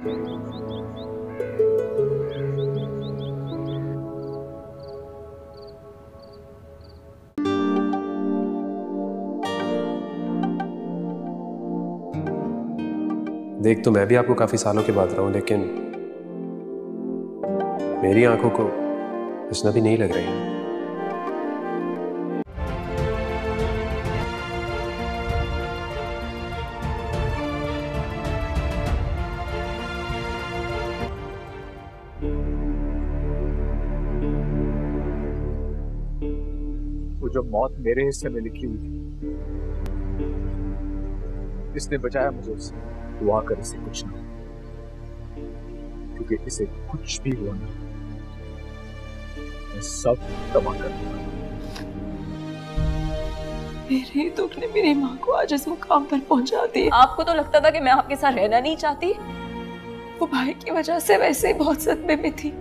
देख तो मैं भी आपको काफी सालों के बाद रहा हूं, लेकिन मेरी आंखों को अजनबी नहीं लग रही है। वो जो मौत मेरे हिस्से में लिखी हुई थी, इसने बचाया मुझे उससे। दुआ कर इसे कुछ ना, क्योंकि इसे कुछ भी हुआ ना, मैं सब तबाह कर दूंगा। मेरे दुख ने मेरी माँ को आज इस मुकाम पर पहुंचा दिया। आपको तो लगता था कि मैं आपके साथ रहना नहीं चाहती। वो भाई की वजह से वैसे ही बहुत सदमे में थी।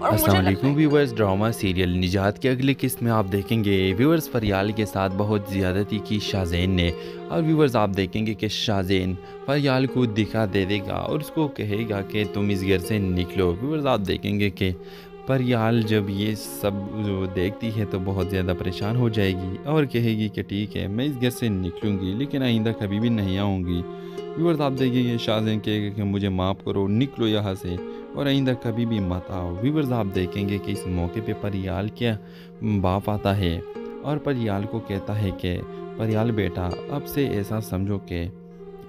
अस्सलाम वालेकुम व्यूवर्स, ड्रामा सीरियल निजात की अगली किस्त में आप देखेंगे व्यूवर्स फरियाल के साथ बहुत ज़्यादती की शाज़ेन ने। और व्यूवर्स आप देखेंगे कि शाज़ेन फरियाल को दिखा दे देगा और उसको कहेगा कि तुम इस घर से निकलो। व्यूवर्स आप देखेंगे कि फरियाल जब ये सब देखती है तो बहुत ज़्यादा परेशान हो जाएगी और कहेगी कि ठीक है मैं इस घर से निकलूँगी, लेकिन आइंदा कभी भी नहीं आऊँगी। व्यूवर्स आप देखेंगे शाज़ेन कहेगा कि मुझे माफ़ करो, निकलो यहाँ से और आइंदा कभी भी मत आओ। व्यूवर्स आप देखेंगे कि इस मौके पे परियाल क्या बाप आता है और परियाल को कहता है कि परियाल बेटा, अब से ऐसा समझो कि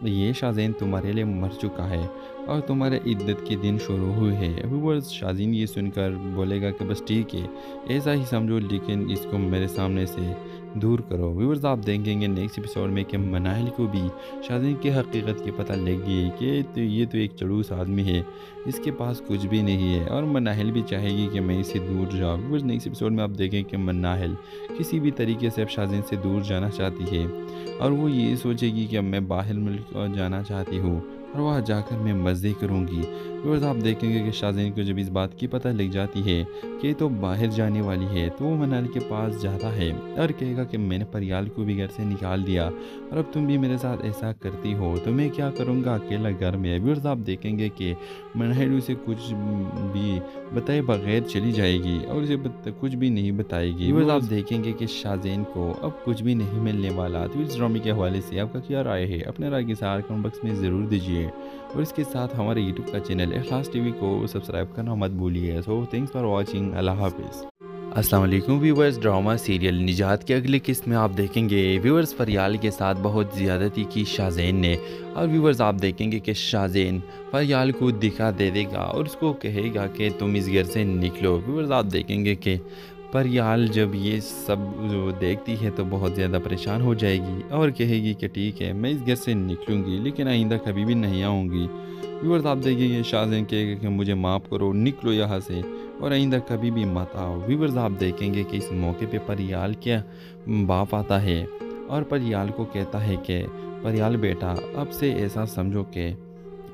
ये शाज़ेन तुम्हारे लिए मर चुका है और तुम्हारे इद्दत के दिन शुरू हुए हैं। व्यूवर्स शाज़ीन ये सुनकर बोलेगा कि बस ठीक है, ऐसा ही समझो, लेकिन इसको मेरे सामने से दूर करो। व्यूवर्स आप देखेंगे नेक्स्ट एपिसोड में कि मनाहिल को भी शाज़ीन की हकीकत की पता लग गई कि ये तो एक चड़ूस आदमी है, इसके पास कुछ भी नहीं है और मनाहिल भी चाहेगी कि मैं इससे दूर जाऊँ। व्यूवर्स नेक्स्ट एपिसोड में आप देखें कि मनाहिल किसी भी तरीके से अब शाज़ीन से दूर जाना चाहती है और वो ये सोचेगी कि अब मैं बाहर मुल्क जाना चाहती हूँ और वहाँ जाकर मैं मज़े करूँगी। व्यूअर्स आप देखेंगे कि शाज़ीन को जब इस बात की पता लग जाती है कि तो बाहर जाने वाली है तो वो मनाहिल के पास जाता है और कहेगा कि मैंने परियाल को भी घर से निकाल दिया और अब तुम भी मेरे साथ ऐसा करती हो तो मैं क्या करूँगा अकेला घर में। व्यूअर्स आप देखेंगे कि मनाहिल उसे कुछ भी बताए बगैर चली जाएगी और उसे कुछ भी नहीं बताएगी। व्यूअर्स आप देखेंगे कि शाज़ीन को अब कुछ भी नहीं मिलने वाला। तो इस ड्रामे के हवाले से आपका क्या राय है, अपने राय के साथ कमेंट बॉक्स में ज़रूर दीजिए और इसके साथ हमारे यूट्यूब का चैनल इखलास टीवी को सब्सक्राइब करना मत भूलिए। सो थैंक्स फॉर वॉचिंग, अल्लाह हाफिज़। अस्सलाम वालेकुम व्यूवर्स, ड्रामा सीरियल निजात की अगली किस्त में आप देखेंगे व्यूवर्स फरियाल के साथ बहुत ज़्यादती की शाज़ेन ने। और व्यूवर्स आप देखेंगे कि शाज़ेन फरियाल को दिखा दे देगा और उसको कहेगा कि तुम इस घर से निकलो। व्यूवर्स आप देखेंगे कि परियाल जब ये सब देखती है तो बहुत ज़्यादा परेशान हो जाएगी और कहेगी कि ठीक है मैं इस घर से निकलूँगी, लेकिन आइंदा कभी भी नहीं आऊँगी। व्यूअर्स आप देखेंगे शाज़ीन कहेगा कि मुझे माफ़ करो, निकलो यहाँ से और आइंदा कभी भी मत आओ। व्यूअर्स आप देखेंगे कि इस मौके पे परियाल क्या बाप आता है और परियाल को कहता है कि परियाल बेटा, अब से ऐसा समझो कि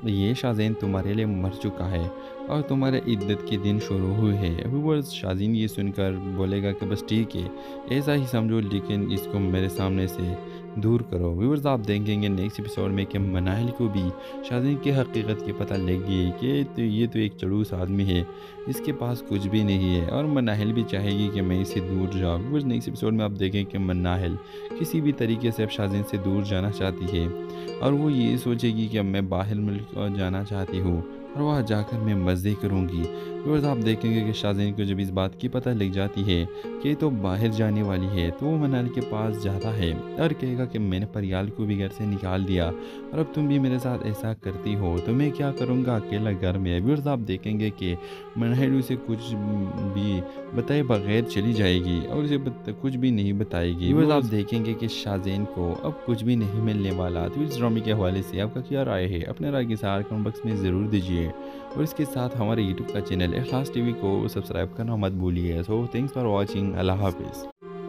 ये शाज़ीन तुम्हारे लिए मर चुका है और तुम्हारे इद्दत के दिन शुरू हुए हैं। व्यूअर्स शाज़ीन ये सुनकर बोलेगा कि बस ठीक है, ऐसा ही समझो, लेकिन इसको मेरे सामने से दूर करो। व्यूअर्स आप देखेंगे नेक्स्ट एपिसोड में कि मनाहिल को भी शाज़ीन की हकीकत की पता लग गई कि ये तो एक चड़ूस आदमी है, इसके पास कुछ भी नहीं है और मनाहिल भी चाहेगी कि मैं इससे दूर जाऊँ। व्यूअर्स नेक्स्ट एपिसोड में आप देखें कि मनाहिल किसी भी तरीके से अब शाज़ीन से दूर जाना चाहती है और वो ये सोचेगी कि अब मैं बाहर मुल्क जाना चाहती हूँ और वहाँ जाकर मैं मज़े करूँगी। व्यूअर्स आप देखेंगे कि शाज़ीन को जब इस बात की पता लग जाती है कि तो बाहर जाने वाली है तो वो मनाहिल के पास जाता है और कहेगा कि मैंने परियाल को भी घर से निकाल दिया और अब तुम भी मेरे साथ ऐसा करती हो तो मैं क्या करूँगा अकेला घर में। व्यूअर्स आप देखेंगे कि मनाहिल उसे कुछ भी बताए बगैर चली जाएगी और उसे कुछ भी नहीं बताएगी। व्यूअर्स आप देखेंगे कि शाज़ीन को अब कुछ भी नहीं मिलने वाला। तो इस ड्रामे के हवाले से आपका क्या राय है, अपने राय के साथ कमेंट बॉक्स में ज़रूर दीजिए और इसके साथ हमारे यूट्यूब का चैनल इखलास टीवी को सब्सक्राइब करना मत भूलिए। सो थैंक्स फॉर वॉचिंग, अल्लाह हाफिज़।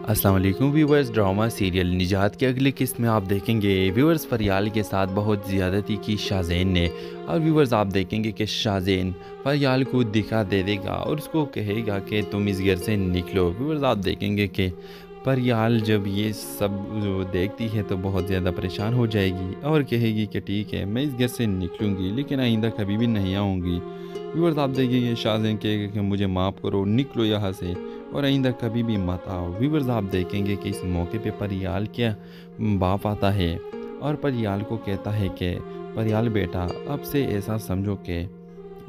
अस्सलाम वालेकुम व्यूवर्स, ड्रामा सीरियल निजात की अगली किस्त में आप देखेंगे व्यूवर्स फरियाल के साथ बहुत ज़्यादती की शाज़ेन ने। और व्यूवर्स आप देखेंगे कि शाज़ेन फरियाल को दिखा दे देगा और उसको कहेगा कि तुम इस घर से निकलो। व्यूवर्स आप देखेंगे कि परियाल जब ये सब जो देखती है तो बहुत ज़्यादा परेशान हो जाएगी और कहेगी कि ठीक है, मैं इस घर से निकलूँगी लेकिन आइंदा कभी भी नहीं आऊँगी। व्यूअर्स आप देखेंगे शाहज़ैन कहेगा कि मुझे माफ़ करो, निकलो यहाँ से और आइंदा कभी भी मत आओ। व्यूअर्स आप देखेंगे कि इस मौके पे परियाल क्या बाप आता है और परियाल को कहता है कि परियाल बेटा, अब से ऐसा समझो कि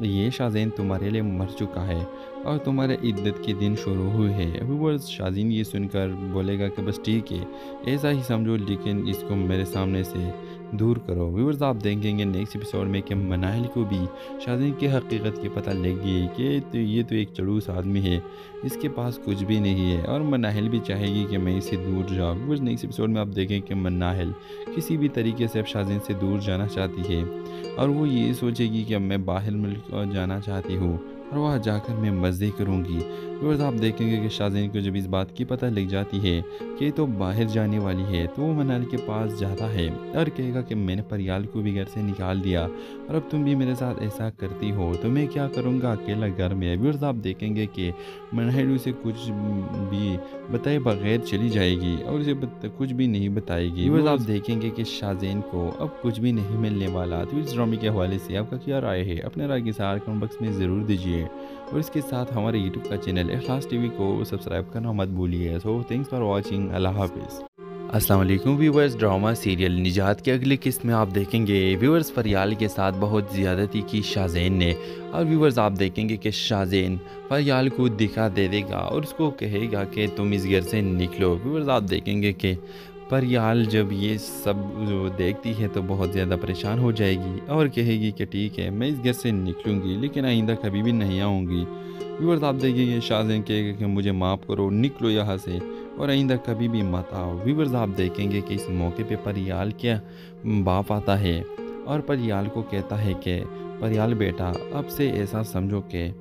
ये शाहज़ैन तुम्हारे लिए मर चुका है और तुम्हारे इद्दत के दिन शुरू हुए हैं। व्यूअर्स शाहज़ैन ये सुनकर बोलेगा कि बस ठीक है, ऐसा ही समझो लेकिन इसको मेरे सामने से दूर करो। व्यूअर्स आप देखेंगे नेक्स्ट एपिसोड में कि मनाहिल को भी शाहज़ैन की हकीकत की पता लग गई कि ये तो एक चड़ूस आदमी है, इसके पास कुछ भी नहीं है और मनाहिल भी चाहेगी कि मैं इससे दूर जाऊँ। व्यूअर्स नेक्स्ट एपिसोड में आप देखें कि मनाहिल किसी भी तरीके से अब शाहज़ैन से दूर जाना चाहती है और वो ये सोचेगी कि अब मैं बाहर मुल्क जाना चाहती हूँ और वहाँ जाकर मैं मज़े करूँगी। व्यूअर्स आप देखेंगे कि शाहज़ैन को जब इस बात की पता लग जाती है कि तो बाहर जाने वाली है तो वो मनाहिल के पास जाता है और कहेगा कि मैंने परियाल को भी घर से निकाल दिया और अब तुम भी मेरे साथ ऐसा करती हो तो मैं क्या करूँगा अकेला घर में। व्यूअर्स आप देखेंगे कि मनाहिल उसे कुछ भी बताए बगैर चली जाएगी और उसे कुछ भी नहीं बताएगी। व्यूअर्स आप देखेंगे कि शाहज़ैन को अब कुछ भी नहीं मिलने वाला। तो इस ड्रामे के हवाले से आपका क्या राय है, अपने राय के साथ कमेंट बॉक्स में ज़रूर दीजिए और इसके साथ हमारे यूट्यूब का चैनल इखलास टीवी को सब्सक्राइब करना मत भूलिए। सो थैंक्स फॉर वॉचिंग, अल्लाह हाफिज़। अस्सलाम वालेकुम व्यूअर्स, ड्रामा सीरियल निजात की अगली किस्त में आप देखेंगे व्यूअर्स फरियाल के साथ बहुत ज़्यादती की शाहज़ैन ने और व्यूअर्स आप देखेंगे कि शाहज़ैन फरियाल को दिखा दे देगा और उसको कहेगा कि तुम इस घर से निकलो। व्यूअर्स आप देखेंगे कि परियाल जब ये सब जो देखती है तो बहुत ज़्यादा परेशान हो जाएगी और कहेगी कि ठीक है, मैं इस घर से निकलूँगी लेकिन आइंदा कभी भी नहीं आऊँगी। व्यूअर्स आप देखेंगे शाहज़ैन कहेगा कि मुझे माफ़ करो, निकलो यहाँ से और आइंदा कभी भी मत आओ। व्यूअर्स आप देखेंगे कि इस मौके पे परियाल क्या बाप आता है और परियाल को कहता है कि परियाल बेटा, अब से ऐसा समझो कि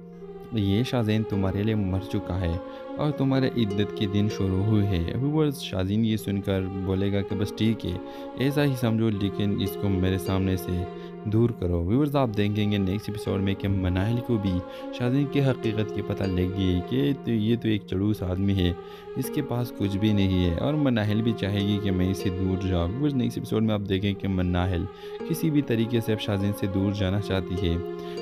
ये शाहज़ैन तुम्हारे लिए मर चुका है और तुम्हारे इद्दत के दिन शुरू हुए हैं। व्यूअर्स शाहज़ैन ये सुनकर बोलेगा कि बस ठीक है, ऐसा ही समझो लेकिन इसको मेरे सामने से दूर करो। व्यूअर्स आप देखेंगे नेक्स्ट एपिसोड में कि मनाहिल को भी शाहज़ैन की हकीकत की पता लग गई कि ये तो एक चड़ूस आदमी है, इसके पास कुछ भी नहीं है और मनाहिल भी चाहेगी कि मैं इससे दूर जाऊँ। व्यूअर्स नेक्स्ट एपिसोड में आप देखें कि मनाहिल किसी भी तरीके से अब शाहज़ैन से दूर जाना चाहती है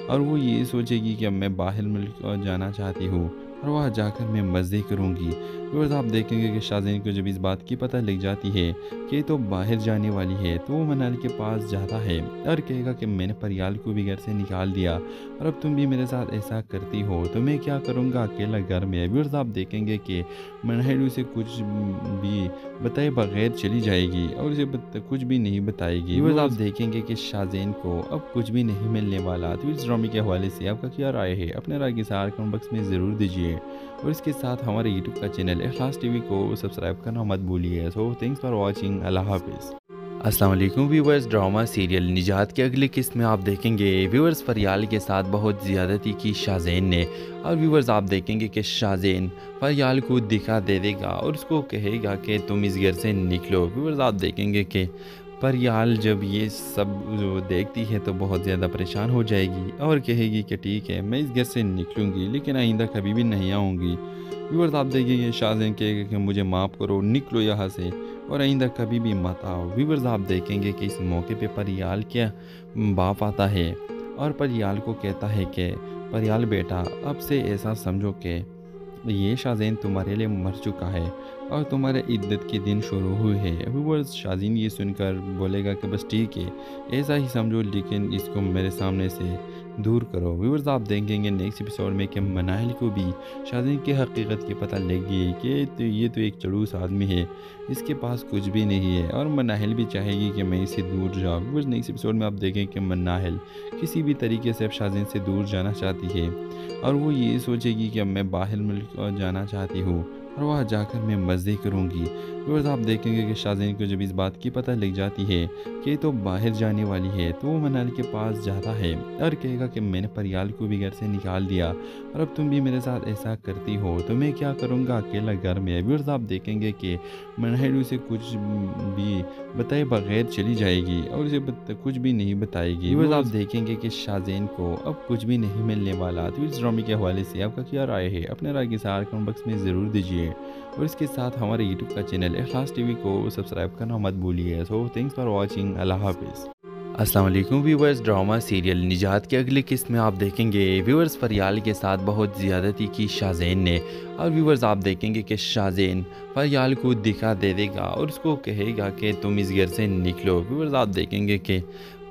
और वो ये सोचेगी कि अब मैं बाहर मुल्क जाना चाहती हूँ और वहाँ जाकर मैं मज़े करूँगी। व्यूअर्स आप देखेंगे कि शाहज़ैन को जब इस बात की पता लग जाती है कि तो बाहर जाने वाली है तो वो मनाहिल के पास जाता है और कहेगा कि मैंने परियाल को भी घर से निकाल दिया और अब तुम भी मेरे साथ ऐसा करती हो तो मैं क्या करूँगा अकेला घर में। व्यूअर्स आप देखेंगे कि मनाहिल उसे कुछ भी बताए बगैर चली जाएगी और उसे कुछ भी नहीं बताएगी। व्यूअर्स आप देखेंगे कि शाहज़ैन को अब कुछ भी नहीं मिलने वाला। तो इस ड्रामे के हवाले से आपका क्या राय है, अपने राय के साथ कमेंट बॉक्स में ज़रूर दीजिए और इसके साथ हमारे यूट्यूब का चैनल इखलास टीवी को सब्सक्राइब करना मत भूलिए। सो थैंक्स फॉर वॉचिंग, अल्लाह हाफिज़। अस्सलाम वालेकुम व्यूअर्स, ड्रामा सीरियल निजात की अगली किस्त में आप देखेंगे व्यूअर्स फरियाल के साथ बहुत ज़्यादती की शाहज़ैन ने और व्यूअर्स आप देखेंगे कि शाहज़ैन फरियाल को दिखा दे देगा और उसको कहेगा कि तुम इस घर से निकलो। व्यूअर्स आप देखेंगे कि परियाल जब ये सब जो देखती है तो बहुत ज़्यादा परेशान हो जाएगी और कहेगी कि ठीक है, मैं इस घर से निकलूँगी लेकिन आइंदा कभी भी नहीं आऊँगी। व्यूअर्स आप देखेंगे शाहज़ैन कहेगा कि मुझे माफ़ करो, निकलो यहाँ से और आइंदा कभी भी मत आओ। व्यूअर्स आप देखेंगे कि इस मौके पे परियाल क्या बाप आता है और परियाल को कहता है कि परियाल बेटा, अब से ऐसा समझो कि ये शाहज़ैन तुम्हारे लिए मर चुका है और तुम्हारे इद्दत के दिन शुरू हुए हैं। व्यूअर्स शाहज़ैन ये सुनकर बोलेगा कि बस ठीक है, ऐसा ही समझो लेकिन इसको मेरे सामने से दूर करो। व्यूअर्स आप देखेंगे नेक्स्ट एपिसोड में कि मनाहिल को भी शाहज़ैन की हकीकत की पता लग गई कि ये तो एक चड़ूस आदमी है, इसके पास कुछ भी नहीं है और मनाहिल भी चाहेगी कि मैं इससे दूर जाऊँ। व्यूअर्स नेक्स्ट एपिसोड में आप देखें कि मनाहिल किसी भी तरीके से अब शाहज़ैन से दूर जाना चाहती है और वो ये सोचेगी कि अब मैं बाहर मुल्क जाना चाहती हूँ और वहाँ जाकर मैं मज़े करूँगी। व्यूअर्स आप देखेंगे कि शाहज़ैन को जब इस बात की पता लग जाती है कि तो बाहर जाने वाली है तो वो मनाहिल के पास जाता है और कहेगा कि मैंने परियाल को भी घर से निकाल दिया और अब तुम भी मेरे साथ ऐसा करती हो तो मैं क्या करूँगा अकेला घर में। व्यूअर्स आप देखेंगे कि मनाहिल उसे कुछ भी बताए बगैर चली जाएगी और उसे कुछ भी नहीं बताएगी। व्यूअर्स आप देखेंगे कि शाहज़ैन को अब कुछ भी नहीं मिलने वाला। तो इस ड्रामे के हवाले से आपका क्या राय है, अपने राय के साथ कमेंट बॉक्स में ज़रूर दीजिए और इसके साथ हमारे यूट्यूब का चैनल इखलास टीवी को सब्सक्राइब करना मत भूलिए। So thanks for watching. अल्लाह हाफिज़। अस्सलाम वालेकुम व्यूवर्स, ड्रामा सीरियल निजात के अगली किस्त में आप देखेंगे व्यूवर्स फरियाल के साथ बहुत ज़्यादती की शाज़ेन ने। और व्यूवर्स आप देखेंगे कि शाज़ेन फरियाल को दिखा दे देगा और उसको कहेगा कि तुम इस घर से निकलो। व्यूवर्स आप देखेंगे कि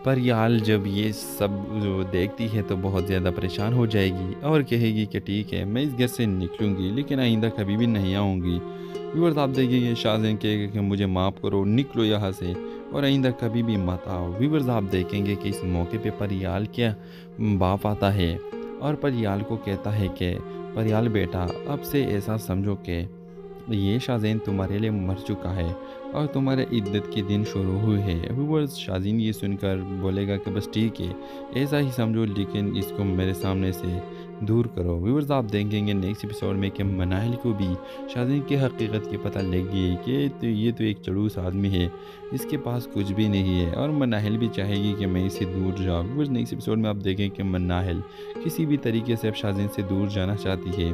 फरियाल जब ये सब देखती है तो बहुत ज़्यादा परेशान हो जाएगी और कहेगी कि ठीक है मैं इस घर से निकलूँगी लेकिन आइंदा कभी भी नहीं आऊँगी। व्यूवर्स आप देखेंगे शाज़ेन कहेगा कि मुझे माफ़ करो, निकलो यहाँ से और आइंदा कभी भी मत आओ। व्यूवर्स आप देखेंगे कि इस मौके पे परियाल क्या बाप आता है और परियाल को कहता है कि परियाल बेटा अब से ऐसा समझो कि ये शाज़ेन तुम्हारे लिए मर चुका है और तुम्हारे इद्दत के दिन शुरू हुए हैं। व्यूवर्स शाज़ीन ये सुनकर बोलेगा कि बस ठीक है ऐसा ही समझो लेकिन इसको मेरे सामने से दूर करो। व्यूवर्स आप देखेंगे नेक्स्ट एपिसोड में कि मनाहिल को भी शाज़ीन की हकीकत की पता लग गई कि ये तो एक चड़ूस आदमी है, इसके पास कुछ भी नहीं है और मनाहिल भी चाहेगी कि मैं इससे दूर जाऊँ। व्यूवर्स नेक्स्ट एपिसोड में आप देखें कि मनाहिल किसी भी तरीके से अब शाज़ीन से दूर जाना चाहती है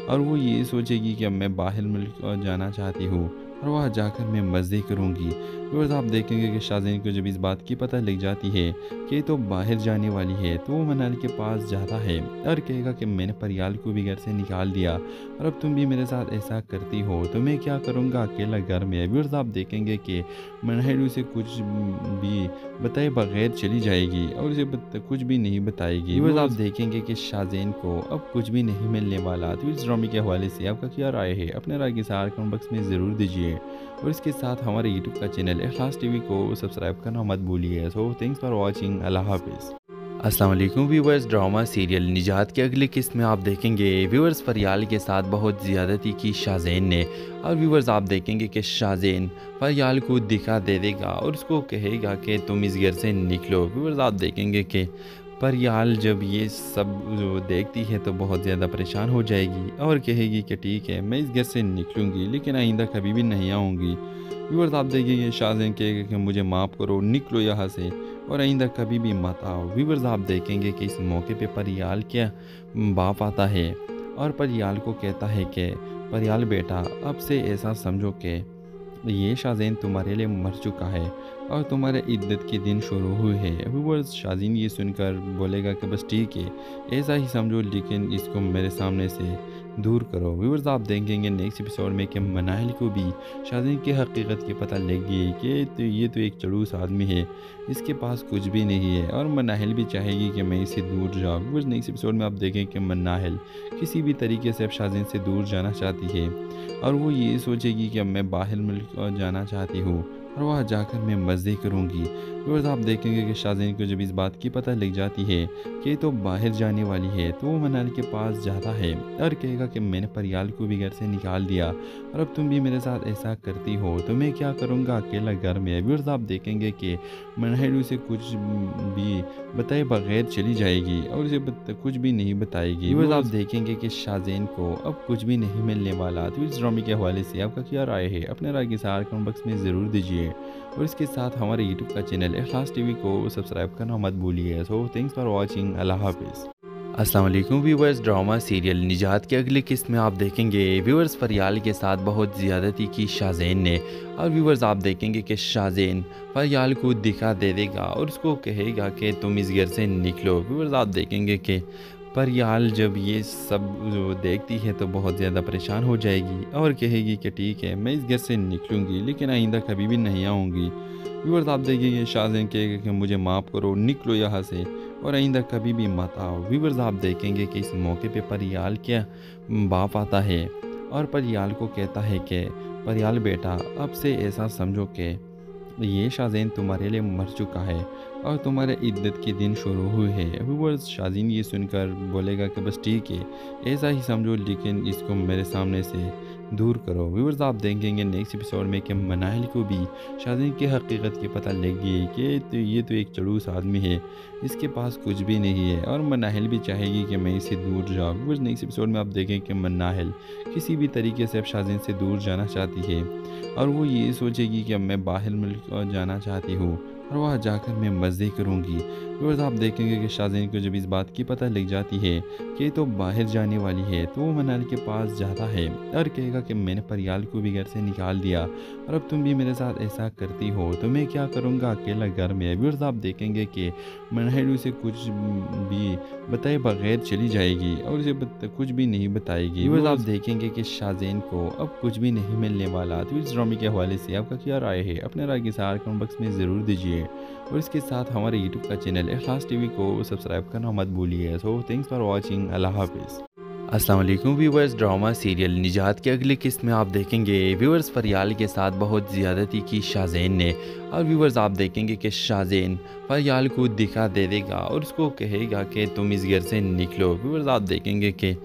और वो ये सोचेगी कि अब मैं बाहर मुल्क जाना चाहती हूँ और वहाँ जाकर मैं मज़े करूँगी। व्यूअर्स आप देखेंगे कि शाज़ीन को जब इस बात की पता लग जाती है कि तो बाहर जाने वाली है तो वो मनाहिल के पास जाता है और कहेगा कि मैंने परियाल को भी घर से निकाल दिया और अब तुम भी मेरे साथ ऐसा करती हो तो मैं क्या करूँगा अकेला घर में। व्यूअर्स आप देखेंगे कि मनाहिल उसे कुछ भी बताए बगैर चली जाएगी और उसे कुछ भी नहीं बताएगी। व्यूअर्स आप देखेंगे कि शाज़ीन को अब कुछ भी नहीं मिलने वाला। तो इस ड्रामे के हवाले से आपका क्या राय है, अपने राय के साथ कमेंट बॉक्स में ज़रूर दीजिए और इसके साथ हमारे यूट्यूब का चैनल इखलास टीवी को सब्सक्राइब करना मत भूलिए। So thanks for watching. अल्लाह हाफिज़। अस्सलाम वालेकुम व्यूवर्स, ड्रामा सीरियल निजात के अगली किस्त में आप देखेंगे व्यूवर्स फरियाल के साथ बहुत ज़्यादती की शाज़ेन ने। और व्यूवर्स आप देखेंगे कि शाज़ेन फरियाल को दिखा दे देगा और उसको कहेगा कि तुम इस घर से निकलो। व्यूवर्स आप देखेंगे कि परियाल जब ये सब देखती है तो बहुत ज़्यादा परेशान हो जाएगी और कहेगी कि ठीक है मैं इस घर से निकलूँगी लेकिन आइंदा कभी भी नहीं आऊँगी। व्यूअर्स आप देखेंगे शाज़ीन कहेगा कि मुझे माफ़ करो, निकलो यहाँ से और आइंदा कभी भी मत आओ। व्यूअर्स आप देखेंगे कि इस मौके पे परियाल क्या बाप आता है और परियाल को कहता है कि परियाल बेटा अब से ऐसा समझो कि ये शाज़ीन तुम्हारे लिए मर चुका है और तुम्हारे इद्दत के दिन शुरू हुए हैं। व्यूअर्स शाज़ीन ये सुनकर बोलेगा कि बस ठीक है ऐसा ही समझो लेकिन इसको मेरे सामने से दूर करो। व्यूअर्स आप देखेंगे नेक्स्ट एपिसोड में कि मनाहिल को भी शाज़ीन की हकीकत की पता लग गई कि ये तो एक चड़ूस आदमी है, इसके पास कुछ भी नहीं है और मनाहिल भी चाहेगी कि मैं इससे दूर जाऊँ। व्यूअर्स नेक्स्ट एपिसोड में आप देखें कि मनाहिल किसी भी तरीके से अब शाज़ीन से दूर जाना चाहती है और वो ये सोचेगी कि अब मैं बाहर मुल्क जाना चाहती हूँ और वहाँ जाकर मैं मज़े करूँगी। व्यूअर्स आप देखेंगे कि शाज़ीन को जब इस बात की पता लग जाती है कि तो बाहर जाने वाली है तो वो मनाहिल के पास जाता है और कहेगा कि मैंने परियाल को भी घर से निकाल दिया और अब तुम भी मेरे साथ ऐसा करती हो तो मैं क्या करूँगा अकेला घर में। व्यूअर्स आप देखेंगे कि मनाहिल उसे कुछ भी बताए बगैर चली जाएगी और उसे कुछ भी नहीं बताएगी। व्यूअर्स आप देखेंगे कि शाज़ीन को अब कुछ भी नहीं मिलने वाला। तो इस ड्रामे के हवाले से आपका क्या राय है, अपने राय के साथ कमेंट बॉक्स में ज़रूर दीजिए और इसके साथ हमारे यूट्यूब का चैनल इखलास टीवी को सब्सक्राइब करना मत भूलिए। So thanks for watching. अल्लाह हाफिज़। अस्सलाम वालेकुम व्यूवर्स, ड्रामा सीरियल निजात के अगली किस्त में आप देखेंगे व्यूवर्स फरियाल के साथ बहुत ज़्यादती की शाज़ेन ने। और व्यूवर्स आप देखेंगे कि शाज़ेन फरियाल को दिखा दे देगा और उसको कहेगा कि तुम इस घर से निकलो। व्यूवर्स आप देखेंगे कि परियाल जब ये सब देखती है तो बहुत ज़्यादा परेशान हो जाएगी और कहेगी कि ठीक है मैं इस घर से निकलूँगी लेकिन आइंदा कभी भी नहीं आऊँगी। व्यूअर्स आप देखेंगे शाज़ीन कहेगा कि मुझे माफ़ करो, निकलो यहाँ से और आइंदा कभी भी मत आओ। व्यूअर्स आप देखेंगे कि इस मौके पे परियाल क्या बाप आता है और परियाल को कहता है कि परियाल बेटा अब से ऐसा समझो कि ये शाज़ीन तुम्हारे लिए मर चुका है और तुम्हारे इद्दत के दिन शुरू हुए हैं। व्यूअर्स शाज़ीन ये सुनकर बोलेगा कि बस ठीक है ऐसा ही समझो लेकिन इसको मेरे सामने से दूर करो। व्यूअर्स आप देखेंगे नेक्स्ट एपिसोड में कि मनाहिल को भी शाज़ीन की हकीकत की पता लग गई कि ये तो एक चड़ूस आदमी है, इसके पास कुछ भी नहीं है और मनाहिल भी चाहेगी कि मैं इससे दूर जाऊँ। व्यूअर्स नेक्स्ट एपिसोड में आप देखें कि मनाहिल किसी भी तरीके से अब शाज़ीन से दूर जाना चाहती है और वो ये सोचेगी कि अब मैं बाहर मुल्क जाना चाहती हूँ और वहाँ जाकर मैं मज़े करूँगी। व्यूअर्स आप देखेंगे कि शाज़ेन को जब इस बात की पता लग जाती है कि तो बाहर जाने वाली है तो वो मनाल के पास जाता है और कहेगा कि मैंने परियाल को भी घर से निकाल दिया और अब तुम भी मेरे साथ ऐसा करती हो तो मैं क्या करूँगा अकेला घर में। व्यूअर्स आप देखेंगे कि मनाल उसे कुछ भी बताए बगैर चली जाएगी और उसे कुछ भी नहीं बताएगी। व्यूअर्स आप देखेंगे कि शाज़ेन को अब कुछ भी नहीं मिलने वाला। तो इस ड्रामे के हवाले से आपका क्या राय है, अपने राय के साथ कमेंट बॉक्स में ज़रूर दीजिए और इसके साथ हमारे यूट्यूब का चैनल इखलास टीवी को सब्सक्राइब करना मत भूलिए। सो थैंक्स फॉर वॉचिंग, अल्लाह हाफिज़। अस्सलाम वालेकुम व्यूवर्स, ड्रामा सीरियल निजात की अगली किस्त में आप देखेंगे व्यूवर्स फरियाल के साथ बहुत ज़्यादती की शाज़ेन ने। और व्यूवर्स आप देखेंगे कि शाज़ेन फरियाल को दिखा दे देगा और उसको कहेगा कि तुम इस घर से निकलो। व्यूवर्स आप देखेंगे कि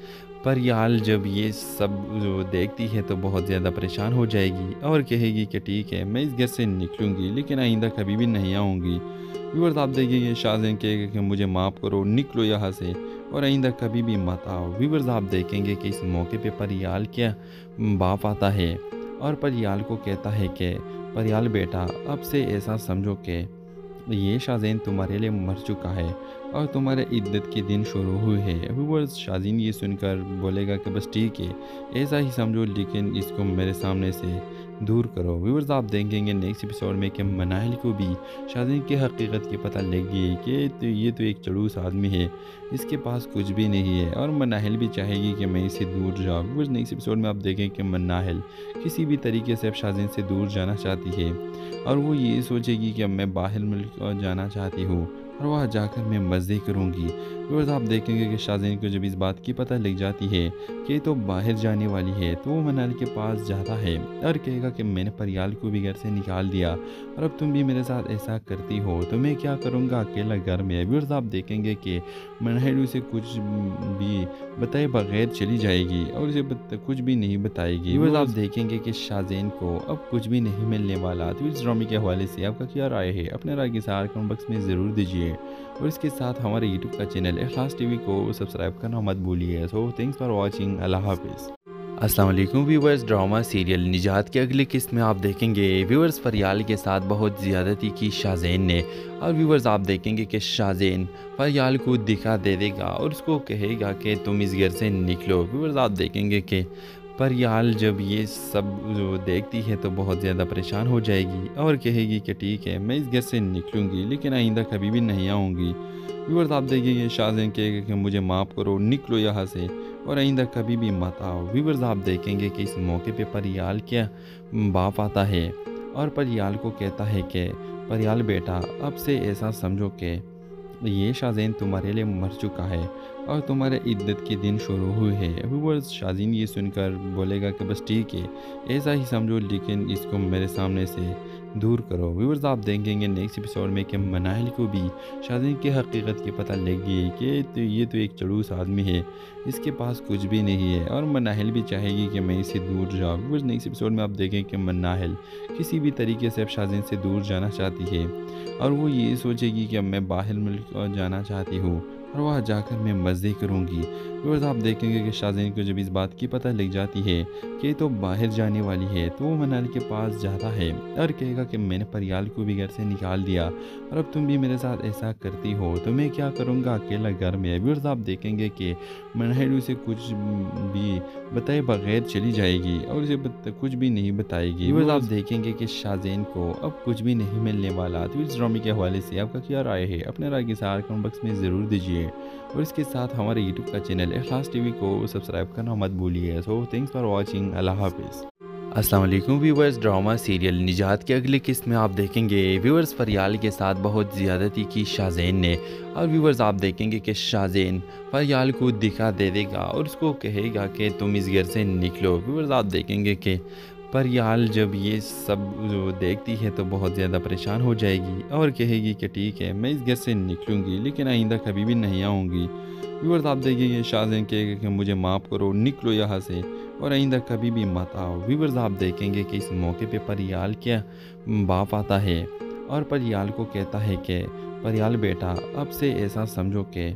फरियाल जब ये सब देखती है तो बहुत ज़्यादा परेशान हो जाएगी और कहेगी कि ठीक है मैं इस घर से निकलूँगी लेकिन आइंदा कभी भी नहीं आऊँगी। व्यूअर्स आप देखेंगे शाज़ेन कहेगा कि मुझे माफ़ करो, निकलो यहाँ से और आइंदा कभी भी मत आओ। व्यूअर्स आप देखेंगे कि इस मौके पे परियाल क्या बाप आता है और परियाल को कहता है कि परियाल बेटा अब से ऐसा समझो कि ये शाज़ेन तुम्हारे लिए मर चुका है और तुम्हारे इद्दत के दिन शुरू हुए हैं। व्यूअर्स शाज़ेन ये सुनकर बोलेगा कि बस ठीक है ऐसा ही समझो लेकिन इसको मेरे सामने से दूर करो। व्यूअर्स आप देखेंगे नेक्स्ट एपिसोड में कि मनाहिल को भी शाज़ेन की हकीकत की पता लग गई कि ये तो एक चड़ूस आदमी है, इसके पास कुछ भी नहीं है और मनाहिल भी चाहेगी कि मैं इससे दूर जाऊँ। व्यूअर्स नेक्स्ट एपिसोड में आप देखें कि मनाहिल किसी भी तरीके से अब शाज़ेन से दूर जाना चाहती है और वो ये सोचेगी कि अब मैं बाहर मुल्क जाना चाहती हूँ और वहाँ जाकर मैं मज़े करूँगी। व्यूअर्स आप देखेंगे कि शाज़ेन को जब इस बात की पता लग जाती है कि तो बाहर जाने वाली है तो वो मनाल के पास जाता है और कहेगा कि मैंने परियाल को भी घर से निकाल दिया और अब तुम भी मेरे साथ ऐसा करती हो तो मैं क्या करूँगा अकेला घर में। व्यूअर्स आप देखेंगे कि मनाल उसे कुछ भी बताए बगैर चली जाएगी और उसे कुछ भी नहीं बताएगी। व्यूअर्स आप देखेंगे कि शाज़ेन को अब कुछ भी नहीं मिलने वाला। तो इस ड्रामे के हवाले से आपका क्या राय है, अपने राय के साथ कमेंट बॉक्स में ज़रूर दीजिए और इसके साथ हमारे यूट्यूब का चैनल इखलास टीवी को सब्सक्राइब करना मत भूलिए। सो थैंक्स फॉर वॉचिंग, अल्लाह हाफिज़। अस्सलाम वालेकुम व्यूवर्स, ड्रामा सीरियल निजात की अगली किस्त में आप देखेंगे व्यूवर्स फरियाल के साथ बहुत ज़्यादती की शाज़ेन ने। और व्यूवर्स आप देखेंगे कि शाज़ेन फरियाल को दिखा दे देगा और उसको कहेगा कि तुम इस घर से निकलो। व्यूवर्स आप देखेंगे कि परियाल जब ये सब देखती है तो बहुत ज़्यादा परेशान हो जाएगी और कहेगी कि ठीक है मैं इस घर से निकलूँगी लेकिन आइंदा कभी भी नहीं आऊँगी। व्यूअर्स आप देखेंगे शाज़ेन कहेगा कि मुझे माफ़ करो, निकलो यहाँ से और आइंदा कभी भी मत आओ। व्यूअर्स आप देखेंगे कि इस मौके पे परियाल क्या बाप आता है और परियाल को कहता है कि परियाल बेटा अब से ऐसा समझो कि ये शाज़ेन तुम्हारे लिए मर चुका है और तुम्हारे इद्दत के दिन शुरू हुए हैं। व्यूअर्स शाज़ेन ये सुनकर बोलेगा कि बस ठीक है ऐसा ही समझो लेकिन इसको मेरे सामने से दूर करो। व्यूअर्स आप देखेंगे नेक्स्ट एपिसोड में कि मनाहिल को भी शाज़ेन की हकीकत की पता लग गई कि ये तो एक चड़ूस आदमी है, इसके पास कुछ भी नहीं है और मनाहिल भी चाहेगी कि मैं इससे दूर जाऊँ। व्यूअर्स नेक्स्ट एपिसोड में आप देखें कि मनाहिल किसी भी तरीके से अब शाज़ेन से दूर जाना चाहती है और वो ये सोचेगी कि अब मैं बाहर मुल्क जाना चाहती हूँ और वहाँ जाकर मैं मज़े करूँगी। व्यूअर्स आप देखेंगे कि शाज़ेन को जब इस बात की पता लग जाती है कि तो बाहर जाने वाली है तो वो मनाल के पास जाता है और कहेगा कि मैंने परियाल को भी घर से निकाल दिया और अब तुम भी मेरे साथ ऐसा करती हो तो मैं क्या करूँगा अकेला घर में। व्यूअर्स आप देखेंगे कि मनाल उसे कुछ भी बताए बगैर चली जाएगी और उसे कुछ भी नहीं बताएगी। व्यूअर्स आप देखेंगे कि शाज़ेन को अब कुछ भी नहीं मिलने वाला। तो इस ड्रामे के हवाले से आपका क्या राय है, अपने राय के साथ कमेंट बॉक्स में ज़रूर दीजिए और इसके साथ हमारे यूट्यूब का चैनल इखलास टीवी को सब्सक्राइब करना मत भूलिए। सो थैंक्स फॉर वॉचिंग, अल्लाह हाफिज़। अस्सलाम वालेकुम व्यूवर्स, ड्रामा सीरियल निजात की अगली किस्त में आप देखेंगे व्यूवर्स फरियाल के साथ बहुत ज़्यादती की शाज़ेन ने। और व्यूवर्स आप देखेंगे कि शाज़ेन फरियाल को दिखा दे देगा और उसको कहेगा कि तुम इस घर से निकलो। व्यूवर्स आप देखेंगे कि परियाल जब ये सब देखती है तो बहुत ज़्यादा परेशान हो जाएगी और कहेगी कि ठीक है मैं इस घर से निकलूँगी लेकिन आइंदा कभी भी नहीं आऊँगी। व्यूअर्स आप देखेंगे शाज़ेन कहेगा कि मुझे माफ़ करो, निकलो यहाँ से और आइंदा कभी भी मत आओ। व्यूअर्स आप देखेंगे कि इस मौके पे परियाल क्या बाप आता है और परियाल को कहता है कि परियाल बेटा अब से ऐसा समझो कि